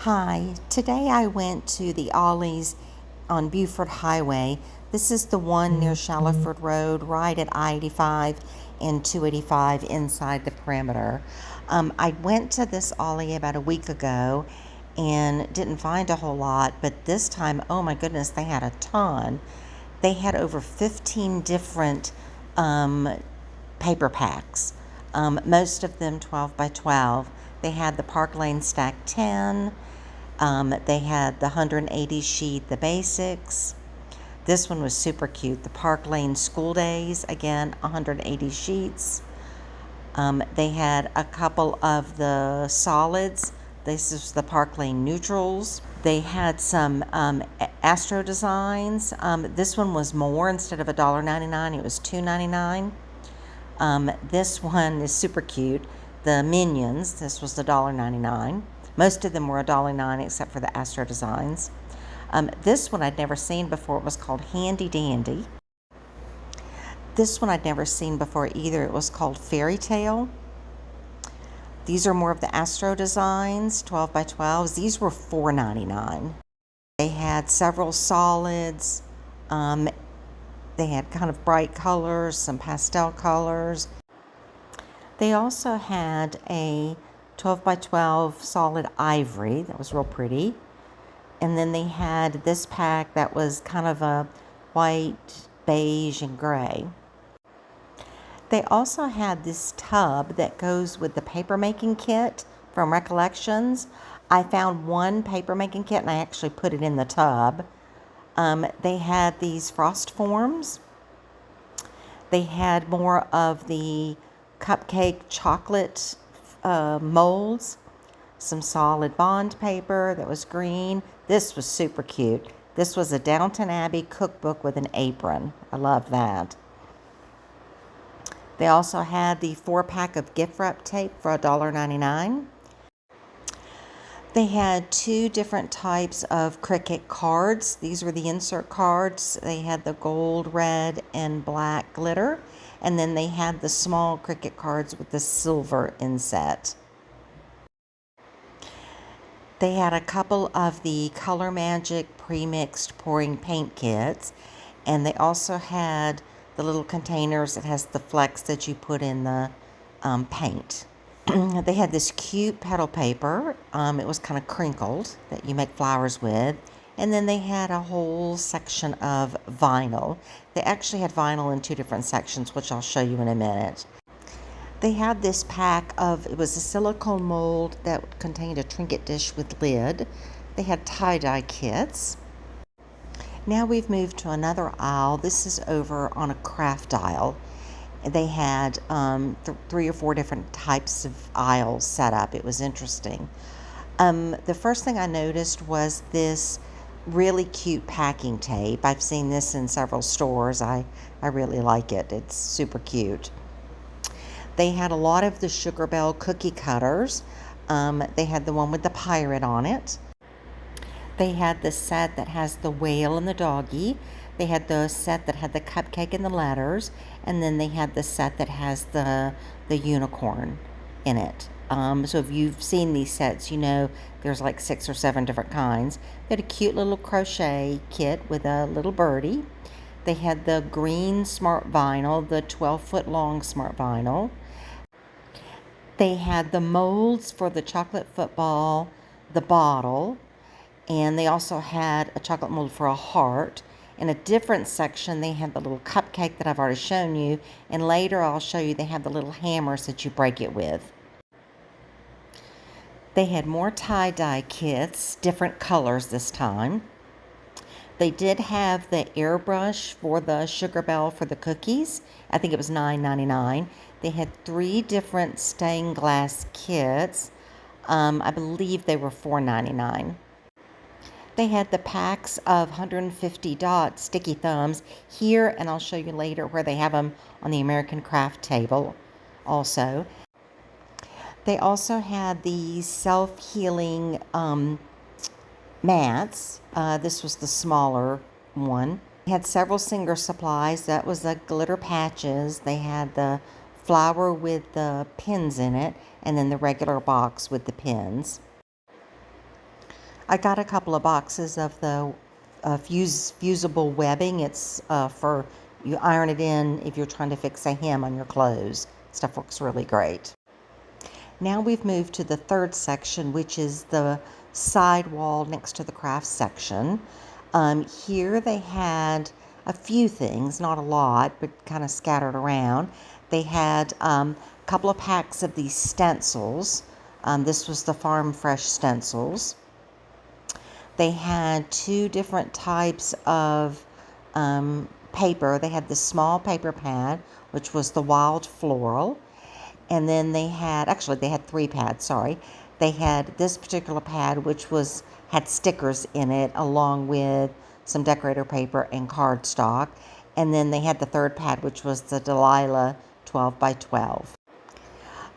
Hi, today I went to the Ollie's on Buford Highway. This is the one near Shallowford Road, right at I-85 and 285 inside the perimeter. I went to this Ollie about a week ago and didn't find a whole lot, but this time, oh my goodness, they had a ton. They had over 15 different paper packs, most of them 12 by 12. They had the Park Lane Stack 10. They had the 180 sheet, the basics. This one was super cute. The Park Lane School Days, again, 180 sheets. They had a couple of the solids. This is the Park Lane Neutrals. They had some Astro designs. This one was more. Instead of $1.99, it was $2.99. This one is super cute. The Minions, this was $1.99. Most of them were $1.09 except for the Astro designs. This one I'd never seen before. It was called Handy Dandy. This one I'd never seen before either. It was called Fairy Tale. These are more of the Astro designs, 12 by 12s. These were $4.99. They had several solids. They had kind of bright colors, some pastel colors. They also had a 12 by 12 solid ivory that was real pretty. And then they had this pack that was kind of a white, beige, and gray. They also had this tub that goes with the paper making kit from Recollections. I found one paper making kit and I actually put it in the tub. They had these frost forms. They had more of the cupcake chocolate molds, some solid bond paper that was green. This was super cute. This was a Downton Abbey cookbook with an apron. I love that. They also had the 4-pack of gift wrap tape for $1.99. They had 2 different types of Cricut cards. These were the insert cards. They had the gold, red, and black glitter. And then they had the small Cricut cards with the silver inset. They had a couple of the Color Magic pre-mixed pouring paint kits. And they also had the little containers that has the flecks that you put in the paint. They had this cute petal paper. It was kind of crinkled that you make flowers with. And then they had a whole section of vinyl. They actually had vinyl in 2 different sections, which I'll show you in a minute. They had this pack of, it was a silicone mold that contained a trinket dish with lid. They had tie-dye kits. Now we've moved to another aisle. This is over on a craft aisle. They had 3 or 4 different types of aisles set up. It was interesting. The first thing I noticed was this really cute packing tape. I've seen this in several stores. I really like it. It's super cute. They had a lot of the Sugar Bell cookie cutters. They had the one with the pirate on it. They had the set that has the whale and the doggy. They had the set that had the cupcake and the letters. And then they had the set that has the unicorn in it. So if you've seen these sets, you know there's like 6 or 7 different kinds. They had a cute little crochet kit with a little birdie. They had the green smart vinyl, the 12-foot long smart vinyl. They had the molds for the chocolate football, the bottle, and they also had a chocolate mold for a heart. In a different section, they had the little cupcake that I've already shown you, and later I'll show you they have the little hammers that you break it with. They had more tie-dye kits, different colors this time. They did have the airbrush for the Sugar Bell for the cookies. I think it was $9.99. They had 3 different stained glass kits. I believe they were $4.99. They had the packs of 150 dot sticky thumbs here, and I'll show you later where they have them on the American Craft table also. They also had the self-healing mats. This was the smaller one. They had several Singer supplies. That was the glitter patches. They had the flower with the pins in it, and then the regular box with the pins. I got a couple of boxes of the fusible webbing. It's for you iron it in if you're trying to fix a hem on your clothes. Stuff works really great. Now we've moved to the third section, which is the side wall next to the craft section. Here they had a few things, not a lot, but kind of scattered around. They had a couple of packs of these stencils. This was the Farm Fresh stencils. They had two different types of paper. They had the small paper pad, which was the Wild Floral. And then they had three pads, sorry. They had this particular pad, which had stickers in it, along with some decorator paper and cardstock. And then they had the third pad, which was the Delilah 12 by 12.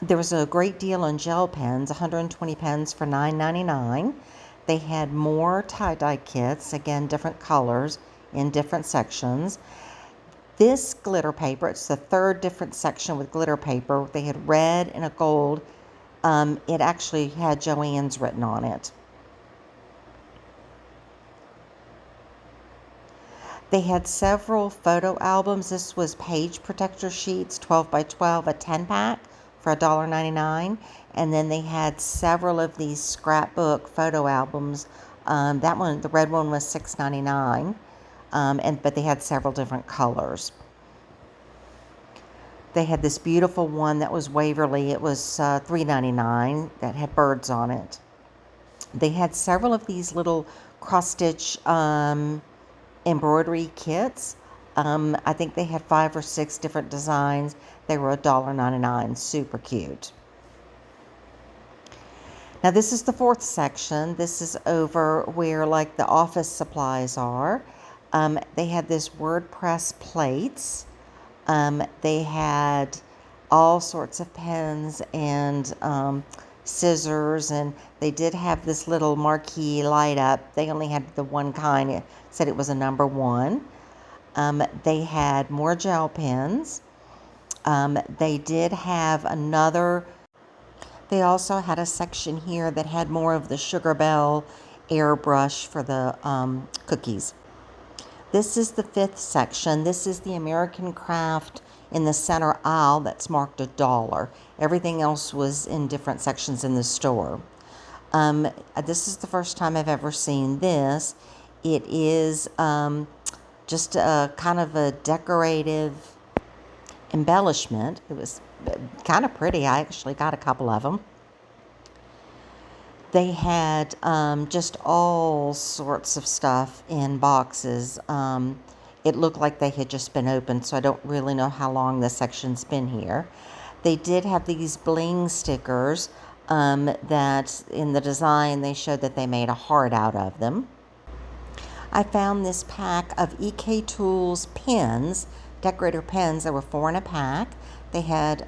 There was a great deal on gel pens, 120 pens for $9.99. They had more tie-dye kits, again, different colors in different sections. This glitter paper, it's the third different section with glitter paper. They had red and a gold. It actually had Joann's written on it. They had several photo albums. This was page protector sheets, 12 by 12, a 10-pack for $1.99. And then they had several of these scrapbook photo albums. That one, the red one, was $6.99. But they had several different colors. They had this beautiful one that was Waverly. It was $3.99 that had birds on it. They had several of these little cross-stitch embroidery kits. I think they had 5 or 6 different designs. They were $1.99. Super cute. Now this is the fourth section. This is over where like the office supplies are. They had this WordPress plates. They had all sorts of pens and scissors, and they did have this little marquee light up. They only had the one kind. It said it was a number 1. They had more gel pens. They did have another. They also had a section here that had more of the Sugar Bell airbrush for the cookies. This is the fifth section. This is the American Craft in the center aisle that's marked $1. Everything else was in different sections in the store. This is the first time I've ever seen this. It is just a kind of a decorative embellishment. It was kind of pretty. I actually got a couple of them. They had just all sorts of stuff in boxes. It looked like they had just been opened, so I don't really know how long this section's been here. They did have these bling stickers that in the design they showed that they made a heart out of them. I found this pack of EK Tools pens, decorator pens. There were 4 in a pack. They had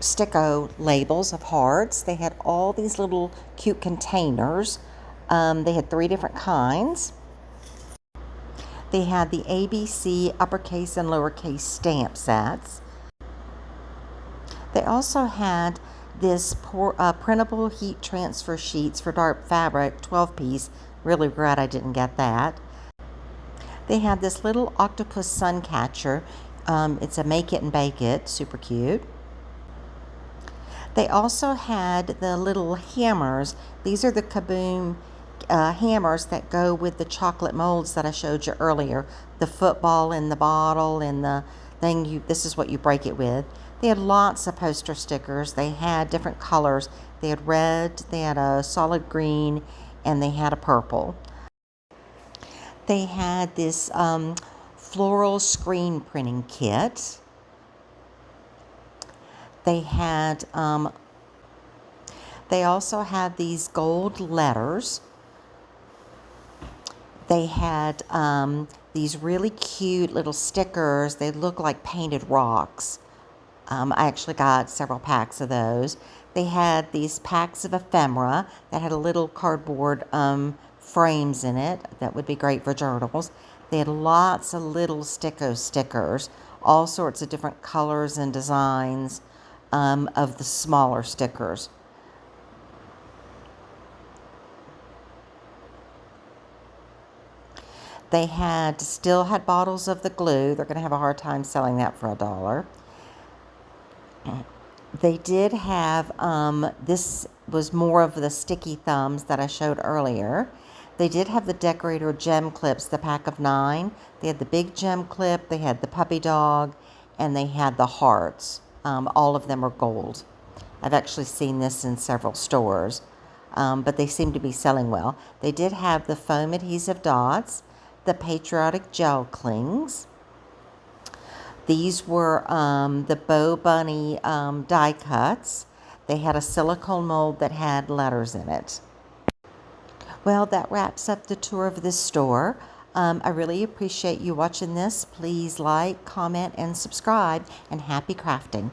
Sticko labels of hearts. They had all these little cute containers. They had 3 different kinds. They had the ABC uppercase and lowercase stamp sets. They also had this printable heat transfer sheets for dark fabric, 12-piece. Really regret I didn't get that. They had this little octopus sun catcher. It's a make it and bake it, super cute. They also had the little hammers. These are the Kaboom hammers that go with the chocolate molds that I showed you earlier. The football in the bottle and the thing, this is what you break it with. They had lots of poster stickers. They had different colors. They had red, they had a solid green, and they had a purple. They had this floral screen printing kit. They had, they also had these gold letters. They had these really cute little stickers. They look like painted rocks. I actually got several packs of those. They had these packs of ephemera that had a little cardboard frames in it that would be great for journals. They had lots of little Sticko stickers, all sorts of different colors and designs of the smaller stickers. They still had bottles of the glue. They're going to have a hard time selling that for $1. They did have, this was more of the sticky thumbs that I showed earlier. They did have the decorator gem clips, the pack of 9. They had the big gem clip, they had the puppy dog, and they had the hearts. All of them are gold. I've actually seen this in several stores, but they seem to be selling well. They did have the foam adhesive dots, the patriotic gel clings. These were the Bow Bunny die cuts. They had a silicone mold that had letters in it. Well, that wraps up the tour of this store. I really appreciate you watching this. Please like, comment, and subscribe, and happy crafting.